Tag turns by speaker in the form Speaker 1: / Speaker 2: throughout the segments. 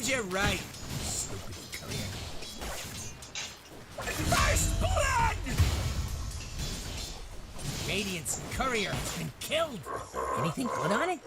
Speaker 1: Serves you right, stupid courier. First blood! Radiant's courier has been killed. Anything good on it?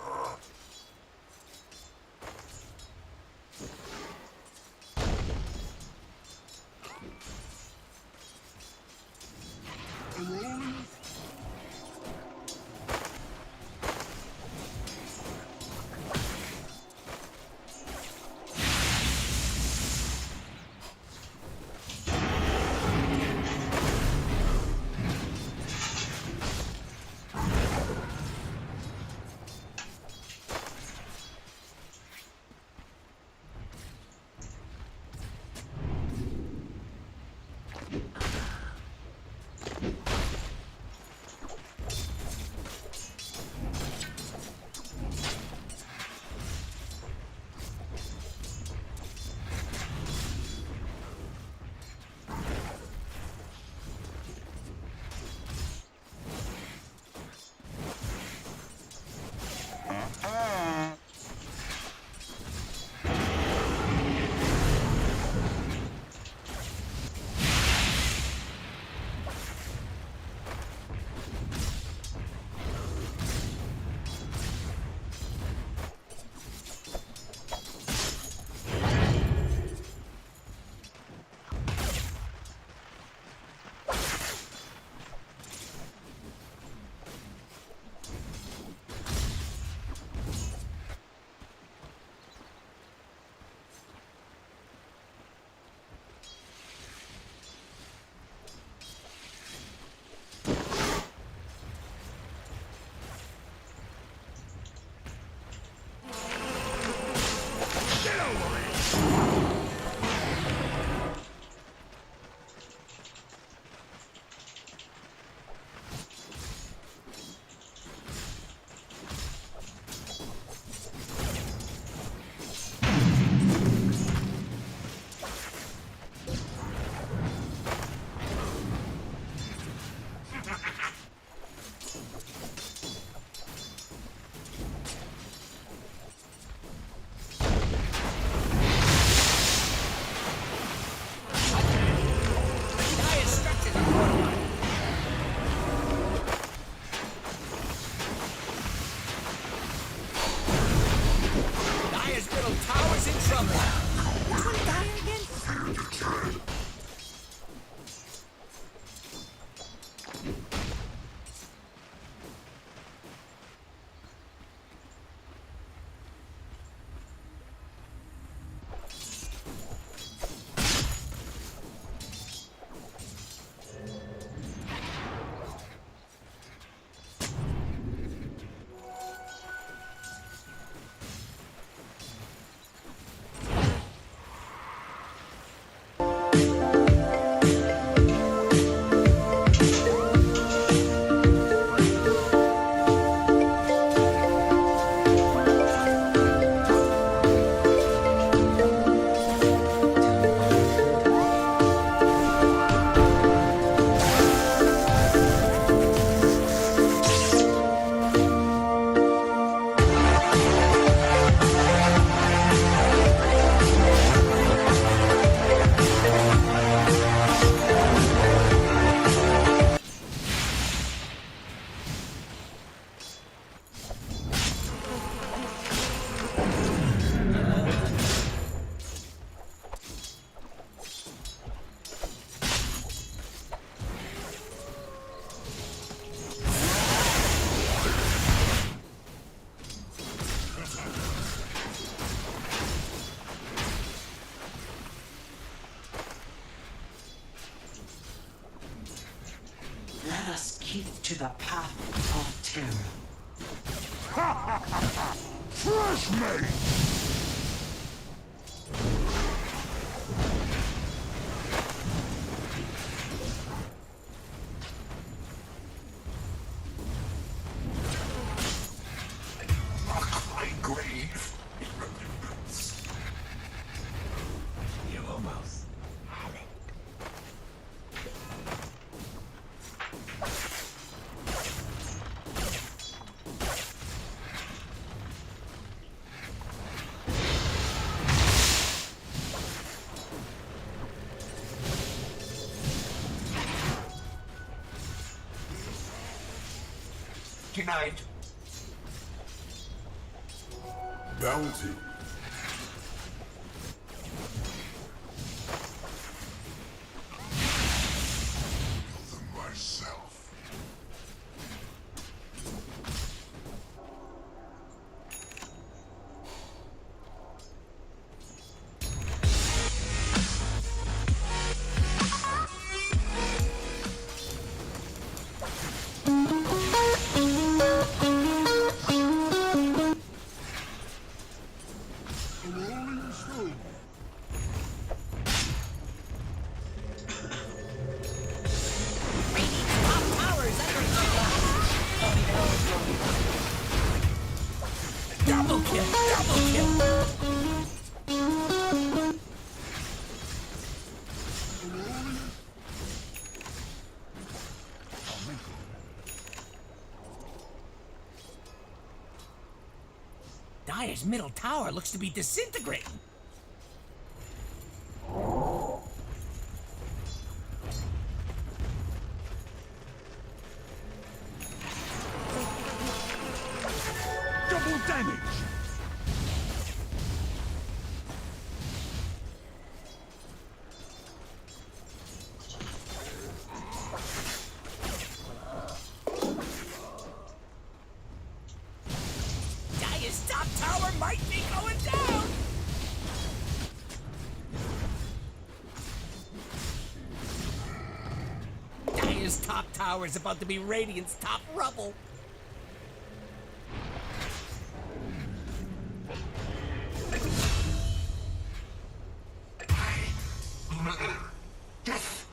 Speaker 2: Keep to the path of terror.
Speaker 3: Fresh meat!
Speaker 2: denied.
Speaker 3: Bounty. Kill them myself. Rolling stone.
Speaker 1: Radiant's top tower is under attack. Double kill! Double kill! Dire's middle tower looks to be disintegrating.
Speaker 3: Double damage.
Speaker 1: Dire's top tower might be going down. Dire's top tower is about to be Radiant's top rubble.
Speaker 2: Death.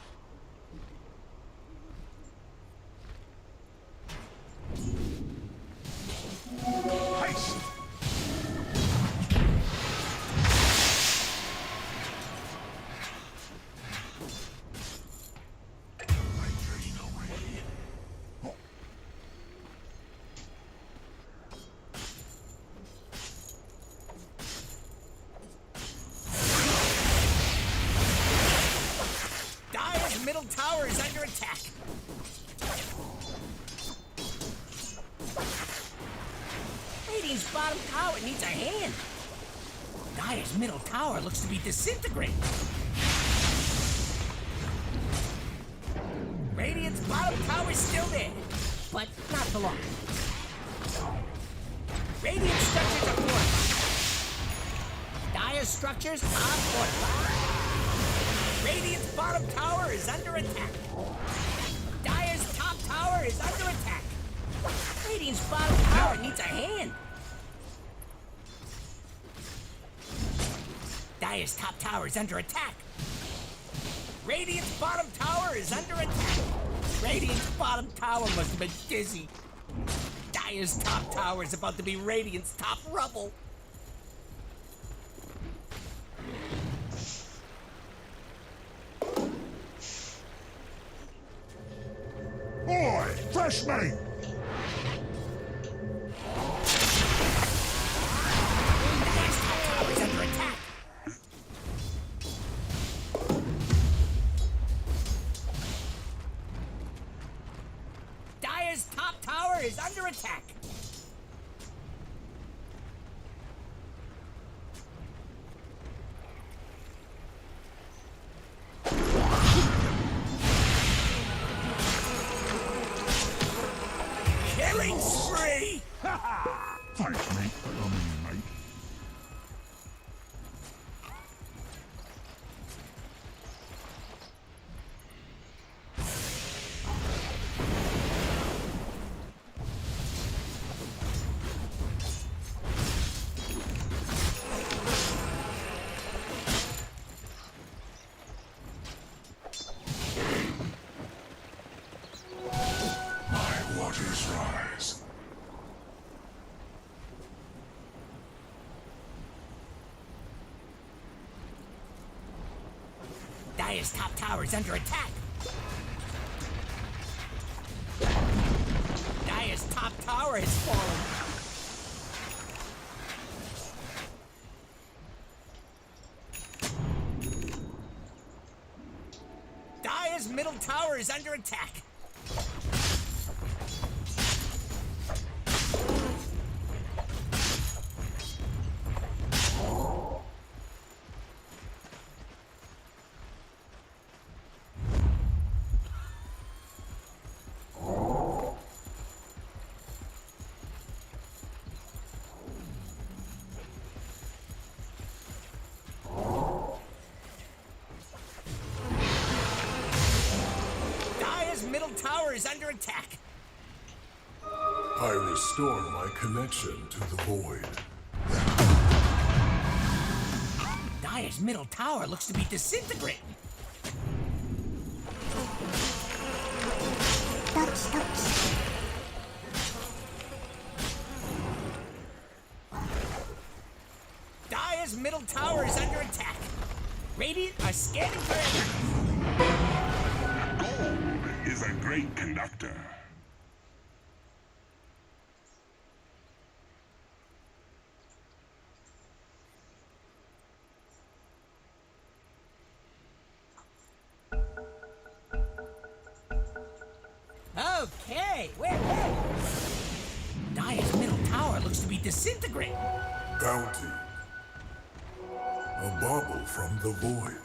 Speaker 3: Haste.
Speaker 1: Dire's middle tower is under attack. Radiant's bottom tower needs a hand. Dire's middle tower looks to be disintegrating. Radiant's bottom tower's still there, but not for long. Radiant structures are fortified. Dire structures are fortified. Radiant's bottom tower is under attack. Dire's top tower is under attack. Radiant's bottom tower needs a hand. Dire's top tower is under attack. Radiant's bottom tower is under attack. Radiant's bottom tower must have been dizzy. Dire's top tower is about to be Radiant's top rubble.
Speaker 3: Boy, fresh meat.
Speaker 1: Dire's top tower is under attack. Dire's top tower is under attack. Killing spree!
Speaker 3: Thanks, mate. Mate. My waters rise.
Speaker 1: Dire's top tower is under attack. Dire's top tower has fallen. Dire's middle tower is under attack. tower is under attack.
Speaker 4: I restore my connection to the void.
Speaker 1: Dire's middle tower looks to be disintegrating. Dire's middle tower is under attack. Radiant are scanning for enemies.
Speaker 3: Gold is a great conductor.
Speaker 1: Okay, where? Dire's middle tower looks to be disintegrating.
Speaker 4: Bounty. A bauble from the void.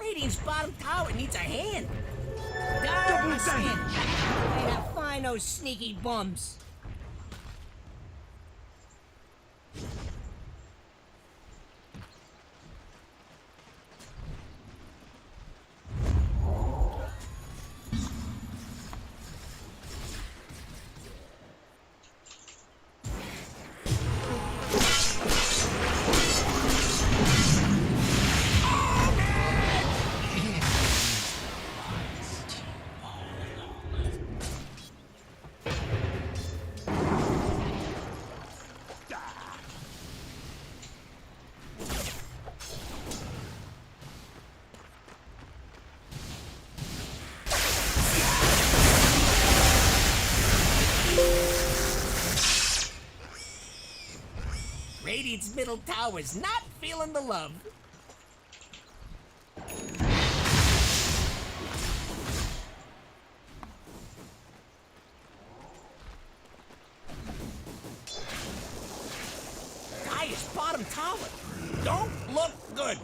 Speaker 1: Radiant's bottom tower needs a hand. Double damage. Way to find those sneaky bums. Radiant's middle tower's not feeling the love. Dire's bottom tower don't look good.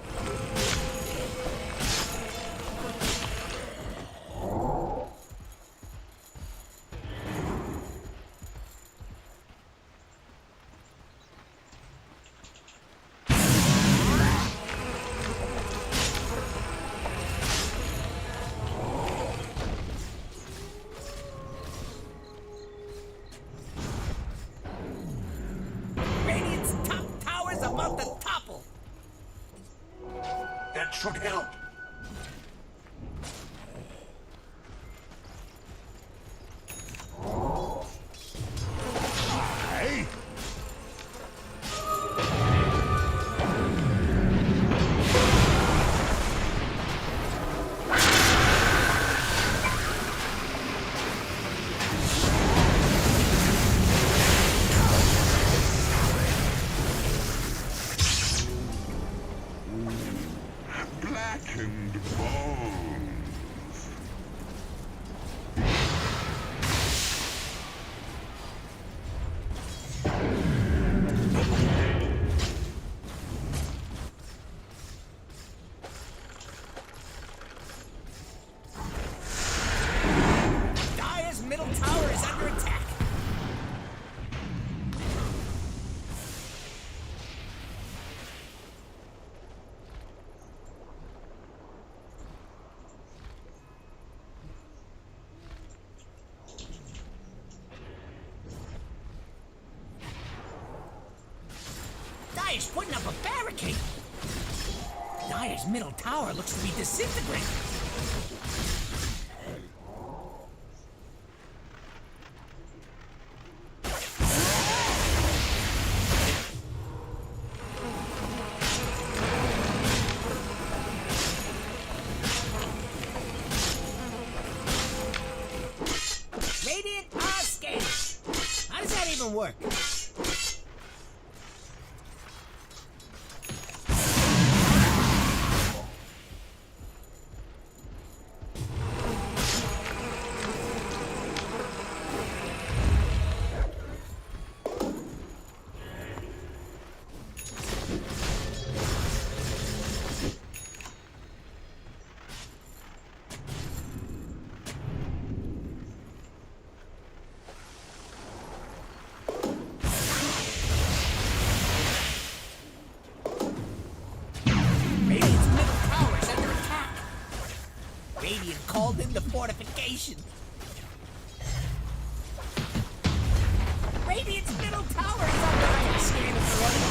Speaker 1: Radiant's top tower's about to topple.
Speaker 2: That should help.
Speaker 3: Hey! Blackened bones.
Speaker 1: Dire's middle tower is under attack. Dire's putting up a barricade. Dire's middle tower looks to be disintegrating. Radiant Aster. How does that even work? Radiant called in the fortification. Radiant's middle tower is under attack. Scanning for running.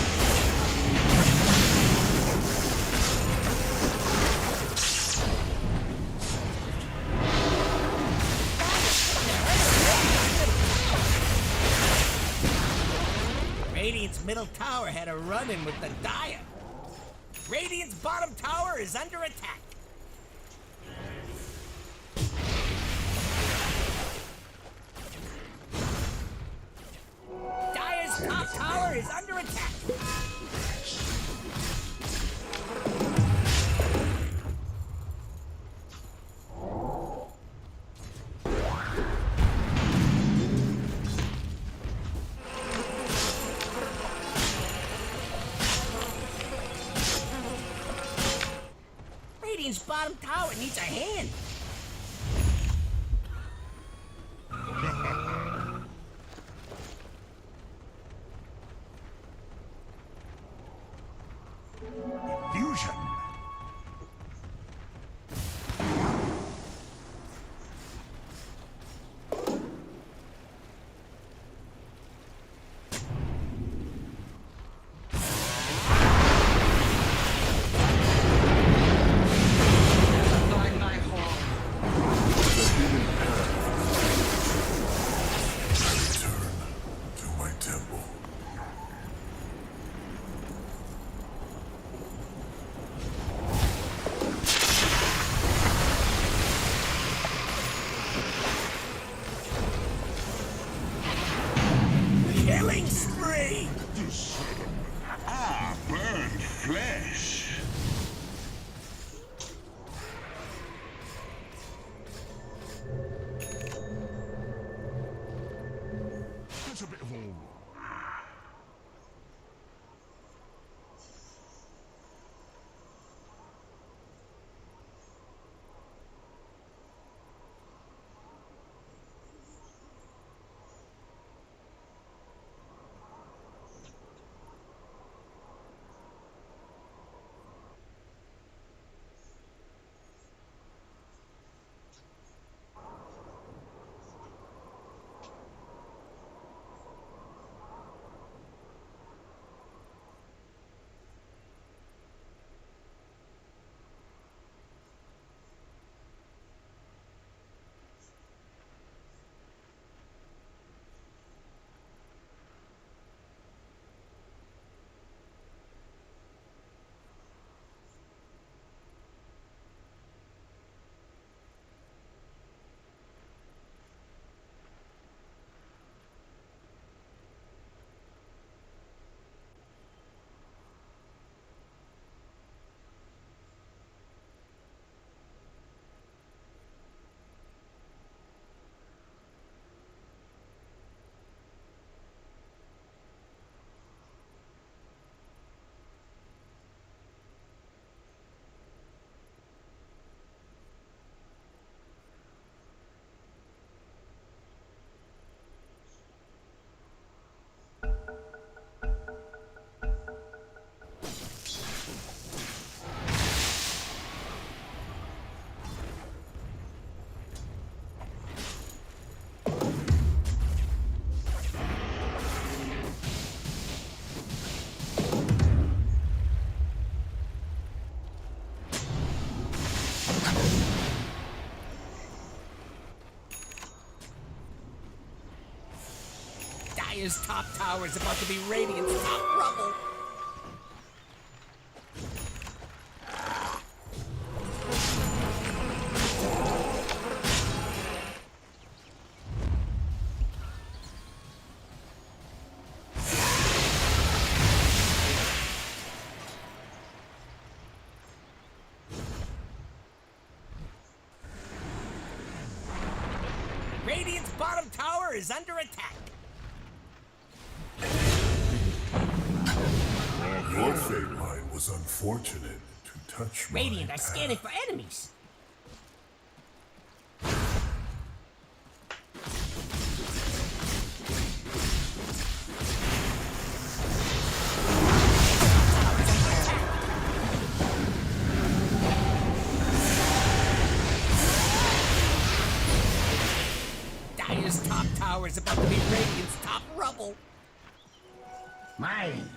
Speaker 1: Radiant's middle tower had a run-in with the Dire. Radiant's bottom tower is under attack. Dire's top tower is under attack. Radiant's bottom tower needs a hand.
Speaker 3: Fusion.
Speaker 2: Find my home.
Speaker 4: Return to my temple.
Speaker 1: Dire's top tower is about to be Radiant's top rubble. Radiant's bottom tower is under attack.
Speaker 4: Your fate line was unfortunate to touch my
Speaker 1: Radiant are
Speaker 4: path.
Speaker 1: scanning for enemies. Dire's top tower is about to be Radiant's top rubble.
Speaker 2: Mine.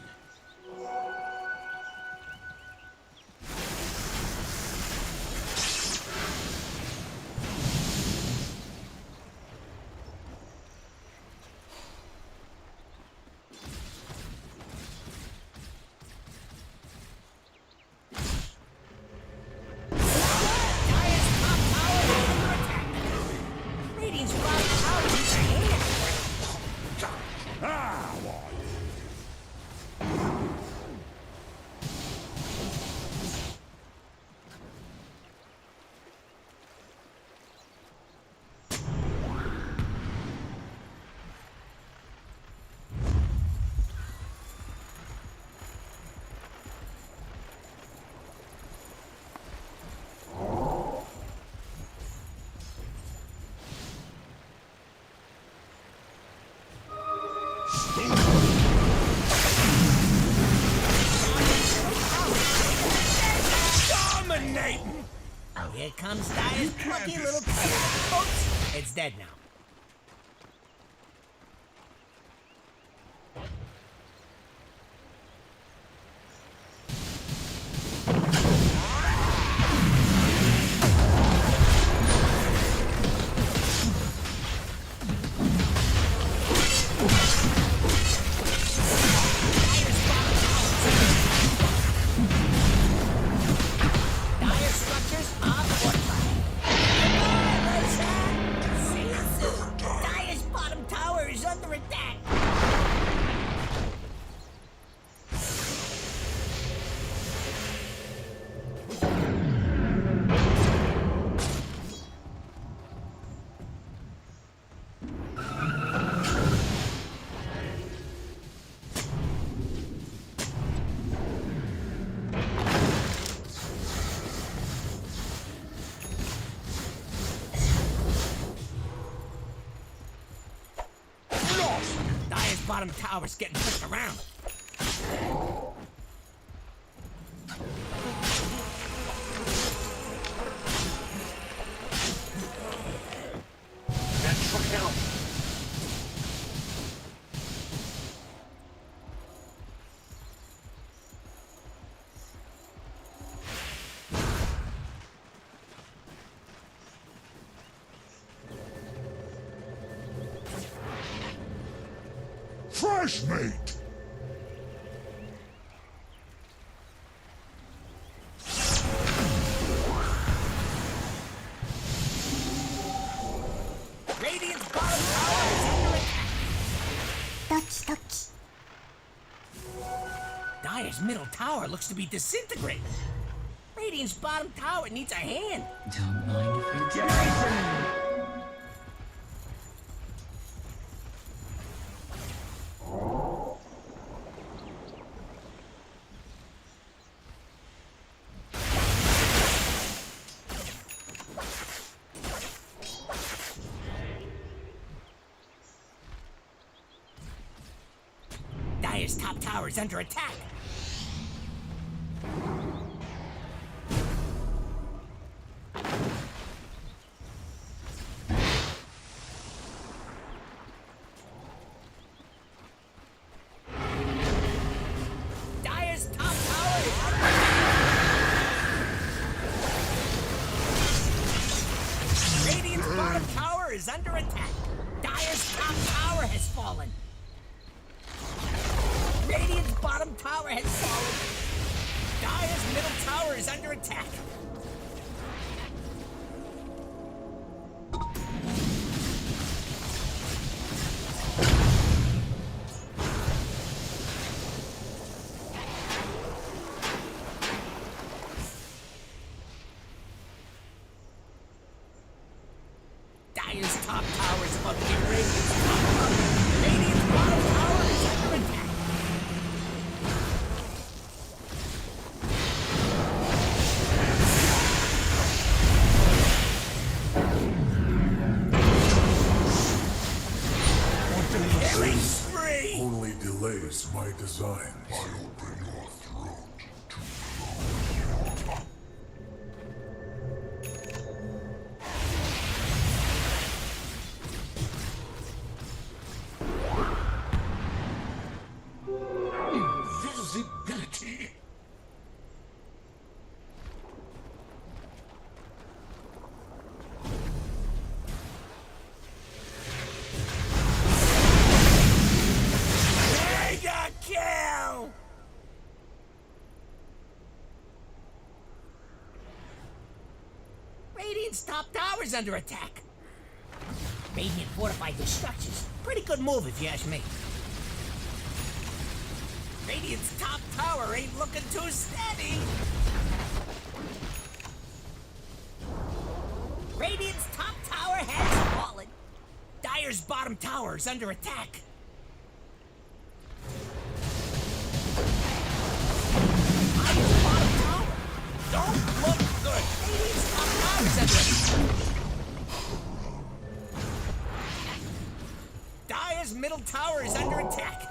Speaker 1: Dire's top tower is under attack. Radiant's bottom tower needs a hand. Dominating! Here comes Dire's plucky little tower. Oops, it's dead now. Dire structures are fortified. See you soon. Dire's bottom tower is under attack. Dire's bottom tower's getting pushed around.
Speaker 2: That's for help.
Speaker 3: Fresh meat!
Speaker 1: Radiant's bottom tower is under attack. Dire's middle tower looks to be disintegrating. Radiant's bottom tower needs a hand.
Speaker 2: Don't mind if we do.
Speaker 1: Dire's top tower is under attack. Dire's top tower is under attack. Radiant's bottom tower is under attack. Dire's top tower has fallen. is under attack. Dire's top tower is about to be Radiant's top tower. Radiant's bottom tower is under attack. Killing spree!
Speaker 4: Only delays my designs.
Speaker 3: Invisibility.
Speaker 1: Mega kill! Radiant's top tower's under attack. Radiant fortified their structures. Pretty good move if you ask me. Radiant's top tower ain't looking too steady. Radiant's top tower has fallen. Dire's bottom tower is under attack. Dire's bottom tower don't look good. Radiant's top tower is under attack. Dire's middle tower is under attack.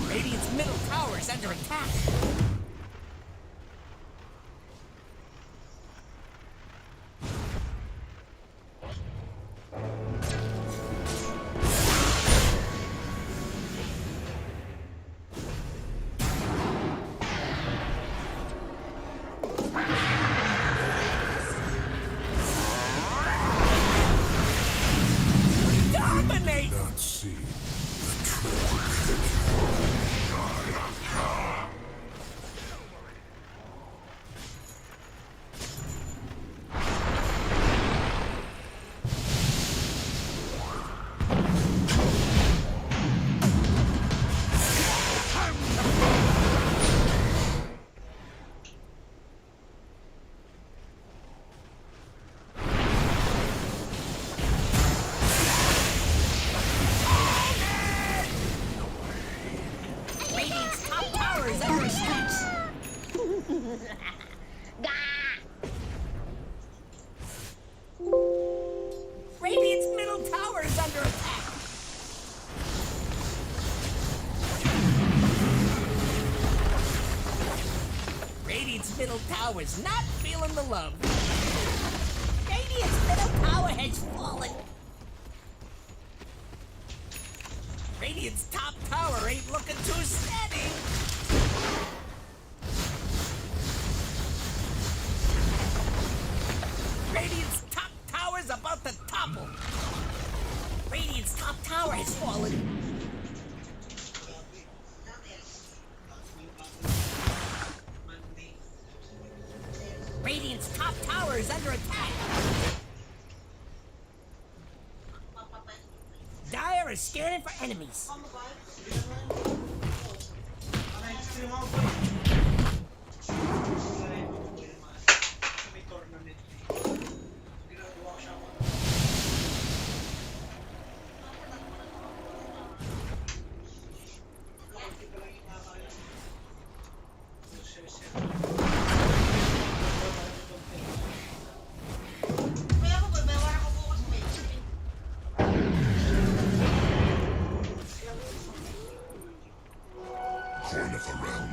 Speaker 1: Radiant's middle tower is under attack. Dominate!
Speaker 4: Not see the true.
Speaker 1: Radiant's top tower is under attack. Radiant's middle tower is under attack. Radiant's middle tower is not feeling the love. Radiant's middle tower has fallen. Radiant's top tower ain't looking too steady. Radiant's top tower's about to topple. Radiant's top tower has fallen. Radiant's top tower is under attack. Dire is scanning for enemies.
Speaker 3: Coin of the realm.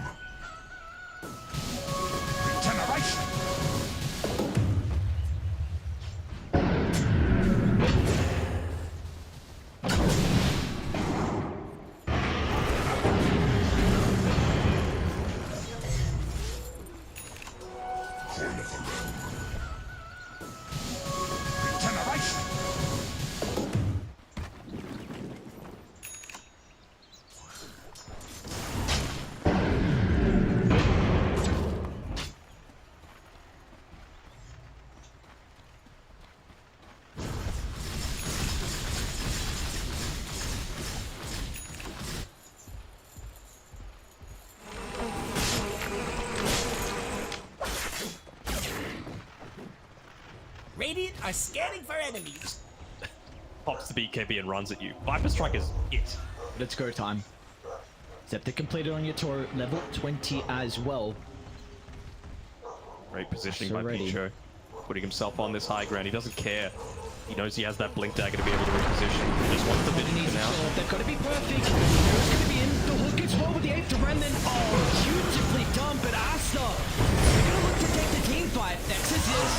Speaker 1: Radiant are scanning for enemies.
Speaker 5: Pops the BKB and runs at you. Viper Strike is it.
Speaker 6: But it's go time. Scepter completed on your Toro, level 20 as well.
Speaker 5: Great positioning
Speaker 6: So
Speaker 5: by
Speaker 6: ready.
Speaker 5: Picho. Putting himself on this high ground. He doesn't care. He knows he has that blink dagger to be able to reposition. He just wants the vision for now.
Speaker 6: They've got to be perfect. Hero's going to be in. The hook is well with the 8th to Remnant. Oh, beautifully done, but Aster, they're going to look to take the team fight. Nexus is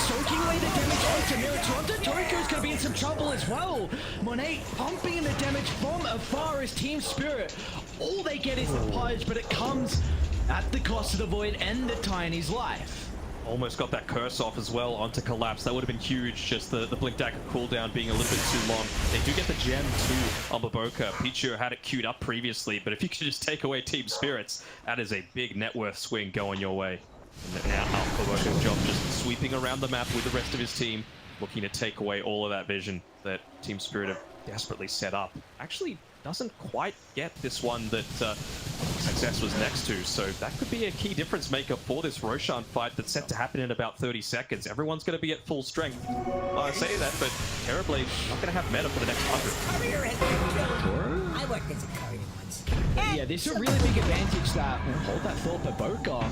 Speaker 6: soaking away the damage onto Mira. Toronto Tokyo's going to be in some trouble as well. Monet pumping in the damage from afar as Team Spirit. All they get is the pudge, but it comes at the cost of the Void and the Tiny's life.
Speaker 5: Almost got that curse off as well onto Collapse. That would have been huge, just the blink dagger cooldown being a little bit too long. They do get the gem too on Baboka. Pichu had it queued up previously, but if you could just take away Team Spirits, that is a big net worth swing going your way. And now Baboka's job just sweeping around the map with the rest of his team, looking to take away all of that vision that Team Spirit have desperately set up. Actually doesn't quite get this one that Success was next to, so that could be a key difference maker for this Roshan fight that's set to happen in about 30 seconds. Everyone's going to be at full strength. Well, I say that, but Terribly not going to have meta for the next 100.
Speaker 1: Courier has been killed. I worked as a courier once.
Speaker 6: Yeah, this is a really big advantage that hold that thought, Baboka.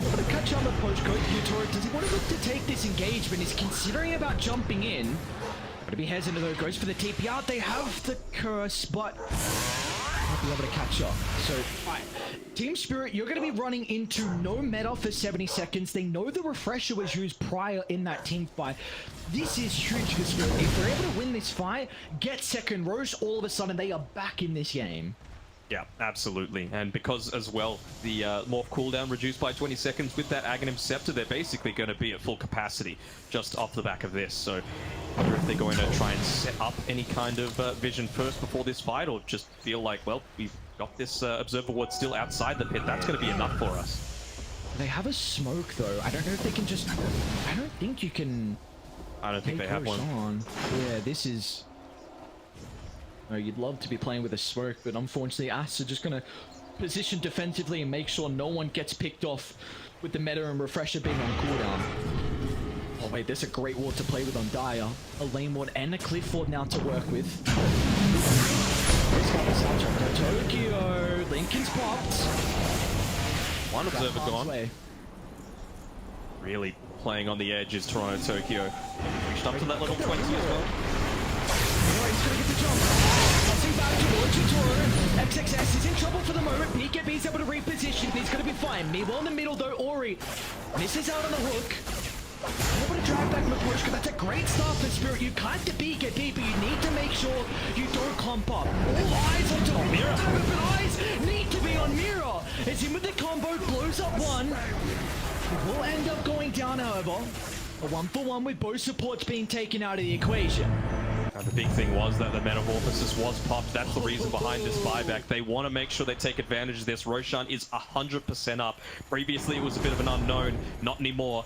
Speaker 6: Able to catch on the post code. Yutori, does he want to look to take this engagement? He's considering about jumping in. Gotta be hesitant though, goes for the TP out. They have the curse, but might be able to catch up. So, alright. Team Spirit, you're gonna be running into no meta for 70 seconds. They know the refresher was used prior in that team fight. This is huge for Spirit. If they're able to win this fight, get second roast, all of a sudden they are back in this game.
Speaker 5: Yeah, absolutely. And because as well, the morph cooldown reduced by 20 seconds with that Aghanim Scepter, they're basically going to be at full capacity just off the back of this. So I wonder if they're going to try and set up any kind of vision first before this fight, or just feel like, well, we've got this Observer Ward still outside the pit. That's going to be enough for us.
Speaker 6: They have a smoke though. I don't know if they can just... I don't think you can...
Speaker 5: I don't think they have one.
Speaker 6: On. Yeah, this is... No, you'd love to be playing with a smoke, but unfortunately Aster just gonna position defensively and make sure no one gets picked off with the meta and refresher being on cooldown. Oh wait, there's a great ward to play with on Dire. A lane ward and a cliff ward now to work with. This got the soundtrack to Tokyo. Lincoln's popped.
Speaker 5: One Observer gone.
Speaker 6: Way.
Speaker 5: Really playing on the edge is Toronto Tokyo. Reached up to that level 20 as well.
Speaker 6: He's gonna get the jump. Passing back towards Toro. XXS is in trouble for the moment. BKB's able to reposition. He's gonna be fine. Meanwhile in the middle though, Ori misses out on the hook. Able to drag back Mapushka. That's a great start for Spirit. You can't get BKB, but you need to make sure you don't clump up. All eyes on top. Mira. But eyes need to be on Mira. As in with the combo, blows up one. It will end up going down, however. A 1-for-1 with both supports being taken out of the equation.
Speaker 5: The big thing was that the Metamorphosis was popped. That's the reason behind this buyback. They want to make sure they take advantage of this. Roshan is 100% up. Previously, it was a bit of an unknown. Not anymore.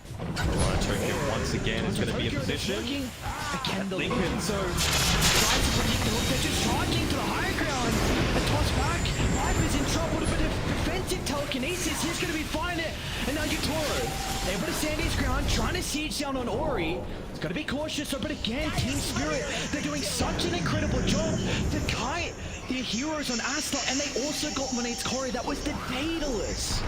Speaker 5: Tokyo once again is going to be in position.
Speaker 6: Again, the
Speaker 5: Lincoln.
Speaker 6: So, trying to predict the hook. They're just charging to the high ground. A toss back. Viper's in trouble with a bit of defensive telekinesis. He's going to be fine. And now Yutoro, able to stand his ground, trying to siege down on Ori. He's got to be cautious, but again, Team Spirit, they're doing such an incredible job to kite their heroes on Aster, and they also got Monet's Corey. That was the Daedalus.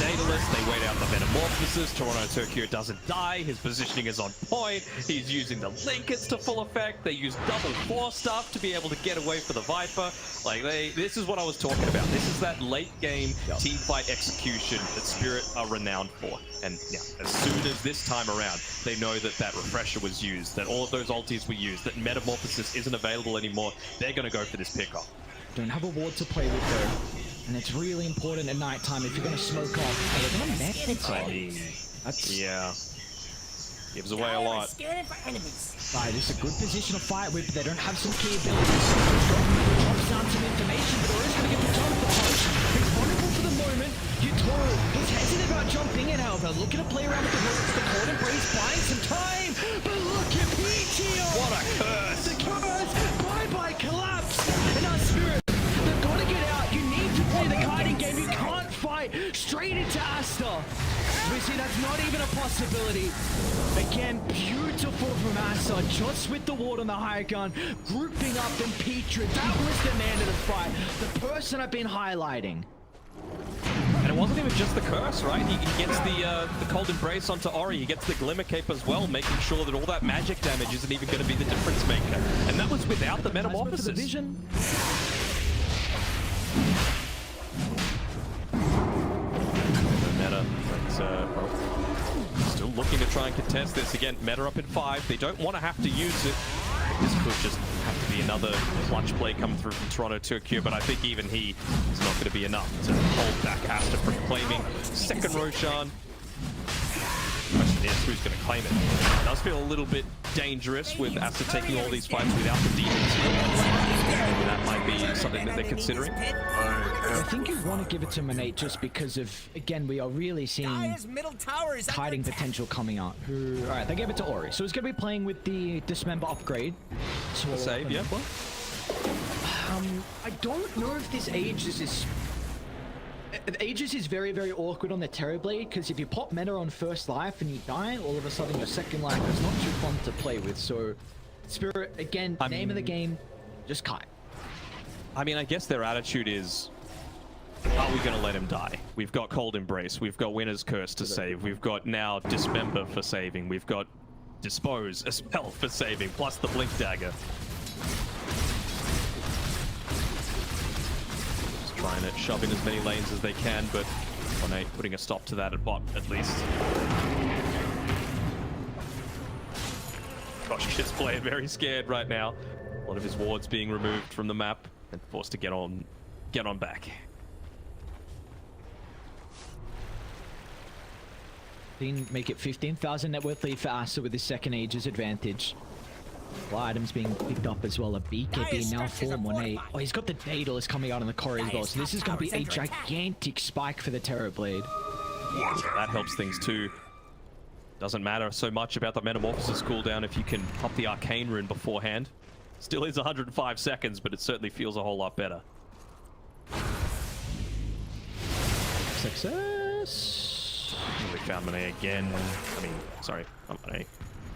Speaker 5: Daedalus, they wait out the Metamorphosis. Toronto Tokyo doesn't die. His positioning is on point. He's using the Linkets to full effect. They use double 4 stuff to be able to get away for the Viper. Like, this is what I was talking about. This is that late game team fight execution that Spirit are renowned for. And yeah, as soon as this time around, they know that that refresher was used, that all of those ultis were used, that Metamorphosis isn't available anymore, they're going to go for this pickoff.
Speaker 6: Don't have a ward to play with though. And it's really important at night time if you're going to smoke off. Hey, they're going to mech it off. That's...
Speaker 5: Yeah. Gives away a lot.
Speaker 1: Scanning for enemies.
Speaker 6: Right, it's a good position to fight with, but they don't have some key abilities. Drops down some information, but Ori's going to get the jump, the punch. He's vulnerable for the moment. Yutoro, he's hesitant about jumping in, however. Looking to play around with the hooks. The Court Embrace buying some time. But look at Pichio!
Speaker 5: What a curse!
Speaker 6: The curse! Bye-bye collapse! And our Spirit, they've got to get out. You need to play the kiting game. You can't fight straight into Aster. We see that's not even a possibility. possibility. Again, beautiful from Aster, just with the ward on the high ground, grouping up and Petra. That was the man of the fight, the person I've been highlighting.
Speaker 5: And it wasn't even just the curse, right? He gets the cold embrace onto Ori. He gets the glimmer cape as well, making sure that all that magic damage isn't even going to be the difference maker. And that was without the metamorphosis.
Speaker 6: The vision.
Speaker 5: Meta, but well, still looking to try and contest this. Again, Meta up in 5. They don't want to have to use it. This could just have to be another clutch play coming through from Toronto to Akira, but I think even he is not going to be enough to hold back Aster from claiming second Roshan. Question is, who's going to claim it? It does feel a little bit dangerous with Aster taking all these fights without the demons. Maybe that might be something that they're considering.
Speaker 6: I think you want to give it to Monate just because of, again, we are really seeing hiding potential coming out. Alright, they gave it to Ori. So he's going to be playing with the Dismember upgrade. So
Speaker 5: Save, yeah.
Speaker 6: I don't know if this Aegis is... Aegis is very, very awkward on the Terrorblade, because if you pop Meta on first life and you die, all of a sudden your second life is not too fun to play with. So, Spirit, again, name of the game, just kite.
Speaker 5: I mean, I guess their attitude is, are we going to let him die? We've got Cold Embrace, we've got Winner's Curse to save, we've got now Dismember for saving, we've got Dispose as well for saving, plus the Blink Dagger. Just trying to shove in as many lanes as they can, but Monet putting a stop to that at bot, at least. Gosh, he's just playing very scared right now. A lot of his wards being removed from the map and forced to get on back.
Speaker 6: Make it 15,000 net worth lead for Aster with his second Aegis advantage. Well, items being picked up as well. A BKB now for Monet. Oh, he's got the Daedalus coming out on the core as well. So this is going to be a gigantic spike for the Terrorblade.
Speaker 5: That helps things too. Doesn't matter so much about the Metamorphosis cooldown if you can pop the Arcane Rune beforehand. Still is 105 seconds, but it certainly feels a whole lot better.
Speaker 6: Success.
Speaker 5: We found Monet again. I mean, sorry, not Monet.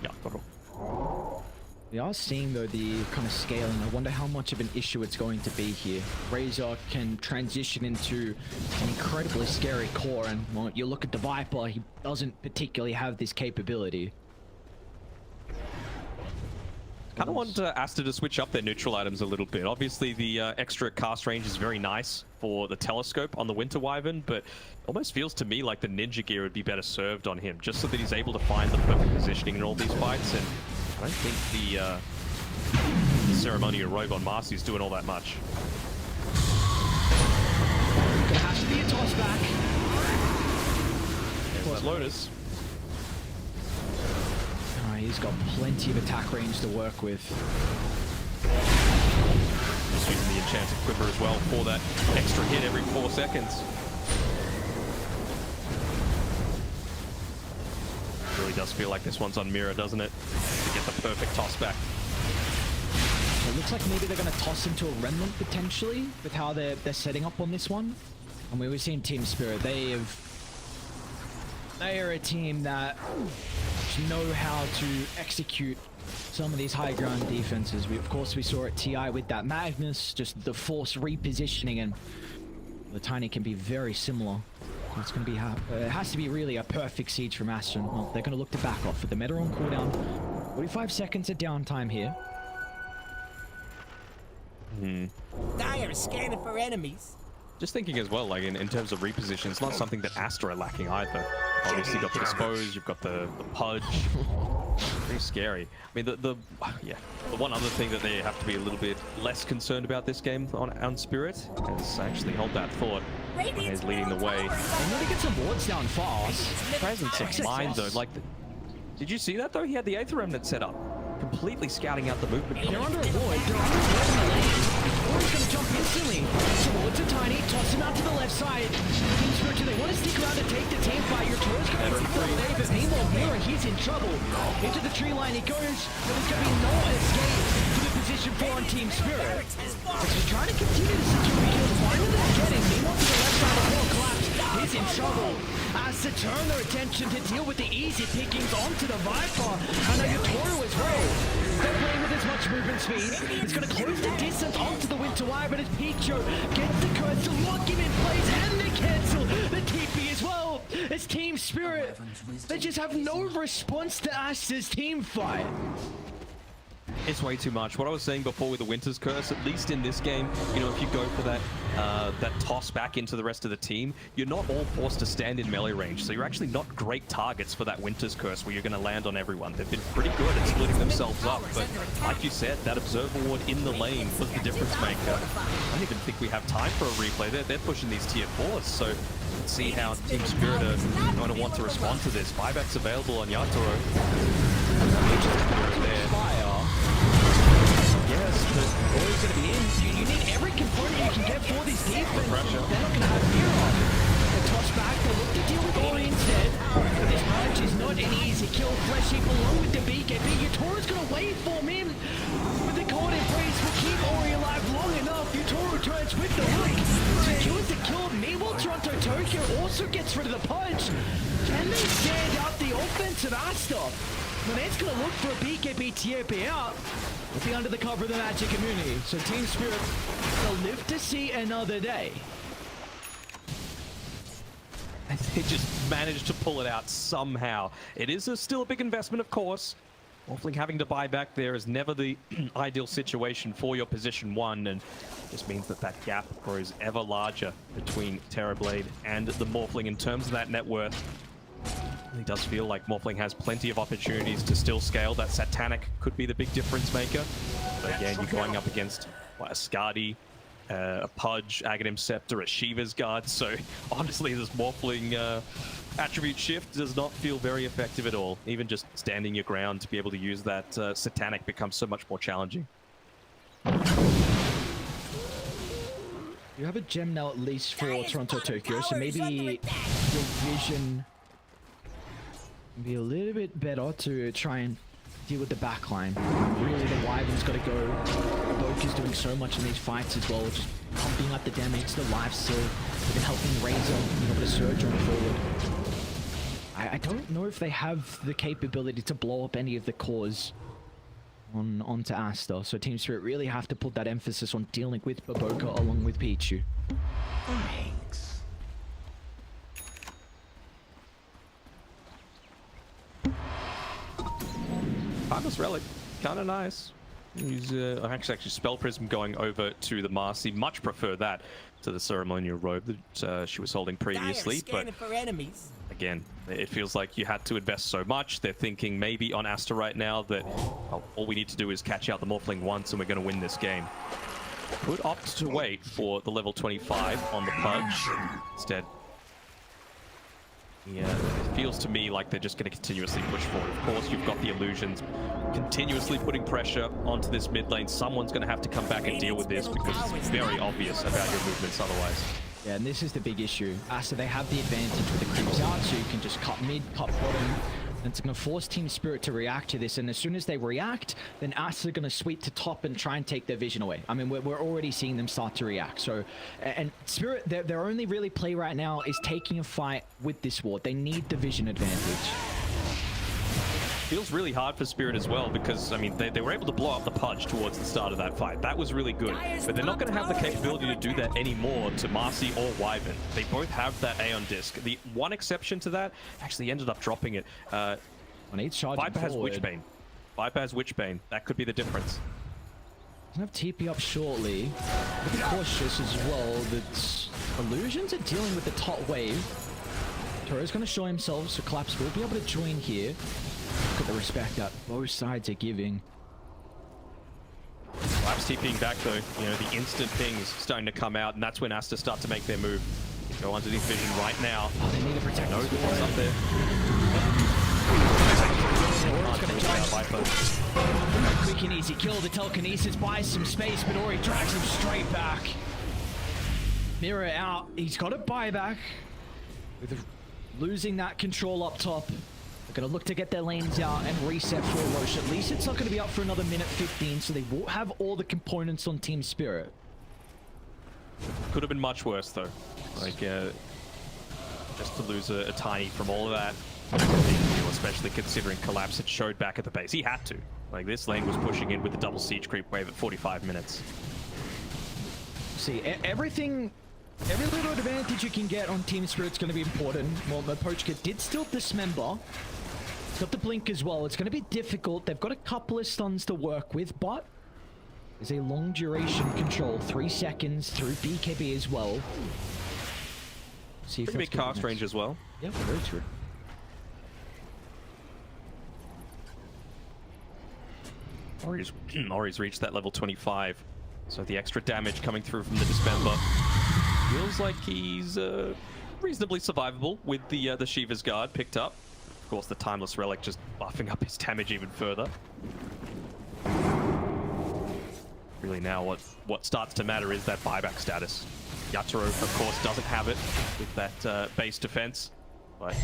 Speaker 5: Yeah, Toro.
Speaker 6: We are seeing though the kind of scaling. I wonder how much of an issue it's going to be here. Razor can transition into an incredibly scary core, and well, you look at the Viper, he doesn't particularly have this capability.
Speaker 5: Kind of want Aster to switch up their neutral items a little bit. Obviously, the extra cast range is very nice for the telescope on the Winter Wyvern, but almost feels to me like the ninja gear would be better served on him, just so that he's able to find the perfect positioning in all these fights. And I don't think the ceremonial robe on Marcy is doing all that much.
Speaker 6: Gonna have to be a toss back.
Speaker 5: There's that Lotus.
Speaker 6: He's got plenty of attack range to work with.
Speaker 5: Just using the Enchanted Quiver as well for that extra hit every 4 seconds. Really does feel like this one's on Mirror, doesn't it? To get the perfect toss back.
Speaker 6: It looks like maybe they're going to toss into a Remnant potentially with how they're setting up on this one. And we were seeing Team Spirit. They are a team that know how to execute some of these high ground defenses. Of course, we saw at TI with that Magnus, just the force repositioning, and the Tiny can be very similar. It's going to be it has to be really a perfect siege from Aster. Well, they're going to look to back off with the Meta on cooldown. 45 seconds of downtime here.
Speaker 1: Dire is scanning for enemies.
Speaker 5: Just thinking as well, like in terms of reposition, it's not something that Aster are lacking either. Obviously, you've got the Dispose, you've got the Pudge. Very scary. I mean, the one other thing that they have to be a little bit less concerned about this game on Spirit is actually hold that thought when he's leading the way.
Speaker 6: They need to get some wards down fast.
Speaker 5: Presence of mind, though. Like, did you see that though? He had the Aether Remnant set up, completely scouting out the movement.
Speaker 6: They're under a ward. They're under a ward in the lane. Ward's going to jump instantly towards a Tiny, toss him out to the left side. Team Spirit, do they want to stick around to take the team fight? Your Toro's going to be free, but meanwhile, Mirror, he's in trouble. Into the tree line he goes, but there's going to be no escape to the position 4 on Team Spirit. He's trying to continue the situation. Finally they're getting. Meanwhile, to the left side, the wall collapsed. He's in trouble. Aster turn their attention to deal with the easy pickings onto the Viper. And now Yotoro as well. Not playing with as much movement speed. It's going to close the distance onto the Winter Wire, but as Picho gets the curse to lock him in place, and they cancel the TP as well. As Team Spirit, they just have no response to Aster's team fight.
Speaker 5: It's way too much. What I was saying before with the Winter's Curse, at least in this game, you know, if you go for that that toss back into the rest of the team, you're not all forced to stand in melee range. So you're actually not great targets for that Winter's Curse where you're going to land on everyone. They've been pretty good at splitting themselves up, but like you said, that Observer Ward in the lane was the difference maker. I don't even think we have time for a replay. They're pushing these tier 4s, so let's see how Team Spirit are going to want to respond to this. Buyback's available on Yatoro. Yes, but
Speaker 6: Always going to be in. You need every component you can get for this defense. They're not going to have fear of. They toss back, they look to deal with Ori instead. But this punch is not an easy kill. Flesh Heap along with the BKB. Yotoro's going to wait for him. With the cold embrace will keep Ori alive long enough. Yotoro turns with the hook. Secures the kill. Meanwhile, Toronto Tokyo also gets rid of the punch. Can they stand out the offense of Aster? Manet's going to look for a BKB TAP out. Will be under the cover of the Magic community. So Team Spirit will live to see another day.
Speaker 5: and they just managed to pull it out somehow. It is still a big investment, of course. Morphling having to buy back there is never the ideal situation for your position 1, and just means that that gap grows ever larger between Terrorblade and the Morphling in terms of that net worth. It does feel like Morphling has plenty of opportunities to still scale. That Satanic could be the big difference maker. But again, you're going up against a Skadi, a Pudge, Aghanim Scepter, a Shiva's Guard. So honestly, this Morphling attribute shift does not feel very effective at all. Even just standing your ground to be able to use that Satanic becomes so much more challenging.
Speaker 6: You have a gem now at least for Toronto Tokyo, so maybe your vision can be a little bit better to try and deal with the backline. Really, the Wyvern's got to go. Boku's doing so much in these fights as well, just pumping up the damage, the life steal, even helping Razor, you know, with a surge on forward. I don't know if they have the capability to blow up any of the cores onto Aster, so Team Spirit really have to put that emphasis on dealing with Baboka along with Pichu.
Speaker 2: Thanks.
Speaker 5: Timeless Relic, kind of nice. Use actually Spell Prism going over to the Marcy. Much prefer that to the ceremonial robe that she was holding previously. But
Speaker 1: for enemies.
Speaker 5: again, it feels like you had to invest so much. They're thinking maybe on Aster right now that all we need to do is catch out the Morphling once and we're going to win this game. Could opt to wait for the level 25 on the Pudge. Instead, yeah, it feels to me like they're just going to continuously push forward. Of course, you've got the illusions continuously putting pressure onto this mid lane. Someone's going to have to come back and deal with this because it's very obvious about your movements otherwise.
Speaker 6: Yeah, and this is the big issue. Aster, they have the advantage with the creeps out, so you can just cut mid, cut bottom. And it's going to force Team Spirit to react to this, and as soon as they react, then Aster are going to sweep to top and try and take their vision away. I mean, we're already seeing them start to react. So, and Spirit, their only really play right now is taking a fight with this ward. They need the vision advantage.
Speaker 5: Feels really hard for Spirit as well because, I mean, they were able to blow up the Pudge towards the start of that fight. That was really good, but they're not going to have the capability to do that anymore to Marcy or Wyvern. They both have that Aeon Disc. The one exception to that actually ended up dropping it. Viper has Witchbane. Viper has Witchbane. That could be the difference.
Speaker 6: Gonna have TP up shortly. Be cautious as well that Illusions are dealing with the top wave. Toro's going to show himself, so Collapse will be able to join here. Look at the respect that both sides are giving.
Speaker 5: Collapse TPing back though, you know, the instant pings starting to come out, and that's when Aster start to make their move. Go underneath vision right now.
Speaker 6: Oh, they need to protect
Speaker 5: No,
Speaker 6: this
Speaker 5: what's
Speaker 6: ward.
Speaker 5: up there?
Speaker 6: Quick and easy kill. The telekinesis buys some space, but Ori drags him straight back. Mirror out. He's got a buyback. With losing that control up top. They're going to look to get their lanes out and reset for Roche. At least it's not going to be up for another minute 15, so they won't have all the components on Team Spirit.
Speaker 5: Could have been much worse though. Like, just to lose a tiny from all of that. It's a big deal, especially considering Collapse had showed back at the base. He had to. Like, this lane was pushing in with the double siege creep wave at 45 minutes.
Speaker 6: See, every little advantage you can get on Team Spirit's going to be important. Well, Pochka did still dismember. He's got the blink as well. It's going to be difficult. They've got a couple of stuns to work with, but there's a long duration control. 3 seconds through BKB as well. See if
Speaker 5: pretty big cast range as well.
Speaker 6: Yeah, very true.
Speaker 5: Ori's reached that level 25. So the extra damage coming through from the Dismember feels like he's reasonably survivable with the Shiva's Guard picked up. Of course, the Timeless Relic just buffing up his damage even further. Really now what starts to matter is that buyback status. Yatoro, of course, doesn't have it with that base defense, but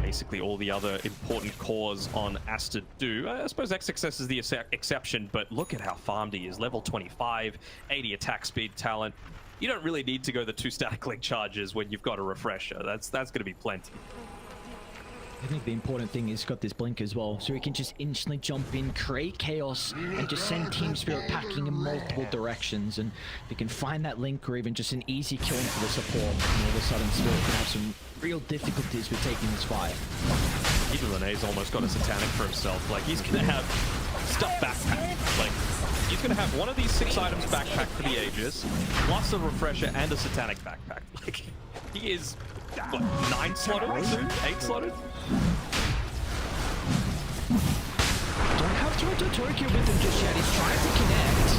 Speaker 5: basically all the other important cores on Aster do. I suppose XXS is the exception, but look at how farmed he is. Level 25, 80 attack speed talent. You don't really need to go the 2 static link charges when you've got a refresher. That's going to be plenty.
Speaker 6: I think the important thing is he's got this blink as well, so he can just instantly jump in, create chaos, and just send Team Spirit packing in multiple directions. And if he can find that link or even just an easy kill for the support, and all of a sudden Spirit can have some real difficulties with taking this fight.
Speaker 5: Even Renee's almost got a satanic for himself. Like, he's going to have stuff backpack. Like, he's going to have one of these 6 items backpack for the Aegis, plus a refresher and a satanic backpack. Like, he is, what, 9 slotted? 8 slotted?
Speaker 6: Don't have Toronto Tokyo with him just yet. He's trying to connect.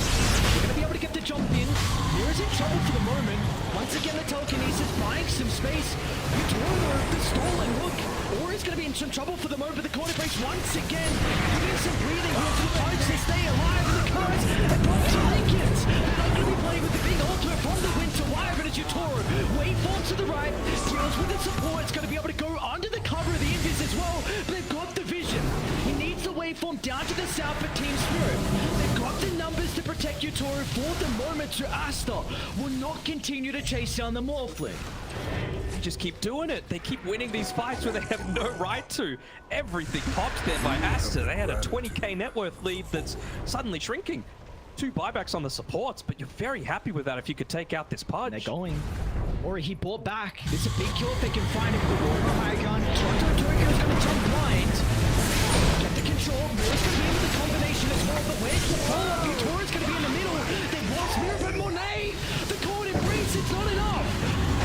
Speaker 6: We're going to be able to get the jump in. Mira's in trouble for the moment. Once again, the telekinesis buying some space. Yatoro, the stalling look. Or is going to be in some trouble for the moment, but the corner breaks once again. Giving some breathing room for the punch to stay alive in the cards. And both to Lincolns. They're not going to be playing with the big ultimate from the Winter Wire, but it's Yatoro. Waveform to the right. Deals with the support. It's going to be able to go under the cover of the Invis as well. But they've got the vision. He needs the waveform down to the south for Team Spirit. They've got the numbers to protect Yatoro for the moment, so Aster will not continue to chase down the Morphling.
Speaker 5: They just keep doing it. They keep winning these fights where they have no right to. Everything popped there by Aster. They had a 20k net worth lead that's suddenly shrinking. 2 buybacks on the supports, but you're very happy with that if you could take out this Pudge.
Speaker 6: They're going. Or he bought back. It's a big kill if they can find him with the Warrior High Gun. Toronto Tokyo's going to jump blind. Get the control. Mira's going to be with the combination as well, but where's the follow-up? Yatoro's going to be in the middle. They lost Mira, but Monet! The cord embrace, it's not enough!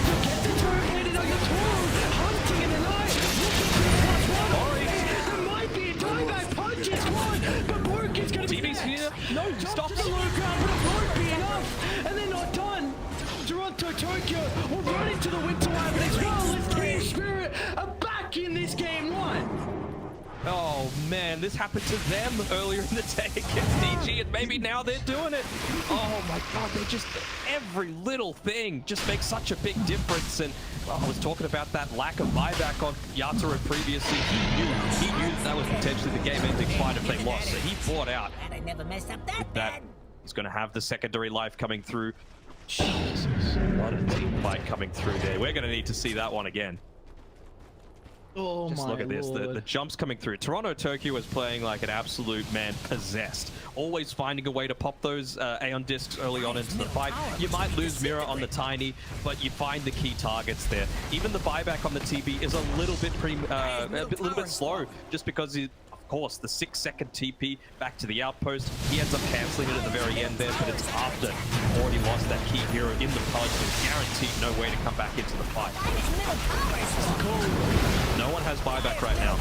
Speaker 6: To get the terminated on Yatoro, hunting in the night, looking for the +1. Ori! There might be a dieback punch, it's one, but Bork is going to be
Speaker 5: TV's here. No, stop
Speaker 6: the low ground, but it won't be enough, and they're not done. Toronto Tokyo will run into the Winter Wire, but as well as Team Spirit are back in this game 1.
Speaker 5: Oh man, this happened to them earlier in the day against DG, and maybe now they're doing it. Oh my god, they just, every little thing just makes such a big difference. And well, I was talking about that lack of buyback on Yatoro previously. He knew that was potentially the game-ending fight if they lost, so he fought out.
Speaker 1: And I never messed up that
Speaker 5: That
Speaker 1: bad.
Speaker 5: he's going to have the secondary life coming through. Jesus, what a team fight coming through there. We're going to need to see that one again.
Speaker 6: Oh
Speaker 5: Just
Speaker 6: my
Speaker 5: look at this,
Speaker 6: lord.
Speaker 5: the jumps coming through. Toronto Tokyo is playing like an absolute man possessed. Always finding a way to pop those Aeon discs early on into the fight. You might lose Mira on the Tiny, but you find the key targets there. Even the buyback on the TB is a little bit slow, just because of course, the 6-second TP back to the outpost. He ends up cancelling it at the very end there, but it's after already lost that key hero in the Pudge with guaranteed no way to come back into the fight. No one has buyback right now.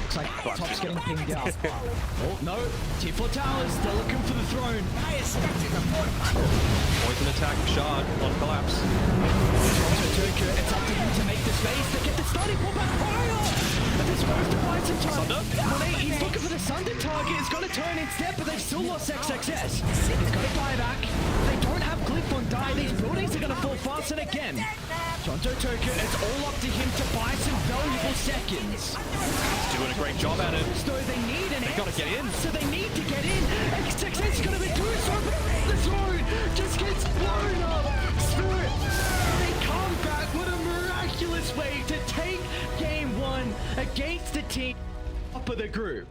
Speaker 6: Looks like Top's getting pinged out. Oh, no. T4 Towers, they're looking for the throne.
Speaker 5: Poison attack, shard on collapse.
Speaker 6: Toronto Tokyo, it's up to him to make the space to get the starting pullback fire. But this supposed to buy some time. Monet, he's looking for the Sunder target. It's going to turn instead, but they've still lost XXS. He's got a buyback. They don't have Glyph on die. These buildings are going to fall fast, and again, Toronto Tokyo, it's all up to him to buy some valuable seconds.
Speaker 5: He's doing a great job at it.
Speaker 6: So they need an
Speaker 5: They've got to get in.
Speaker 6: So they need to get in. XXS is going to be doing so, but the throne just gets blown up. Spirit, they can't best way to take game one against the team top of the group.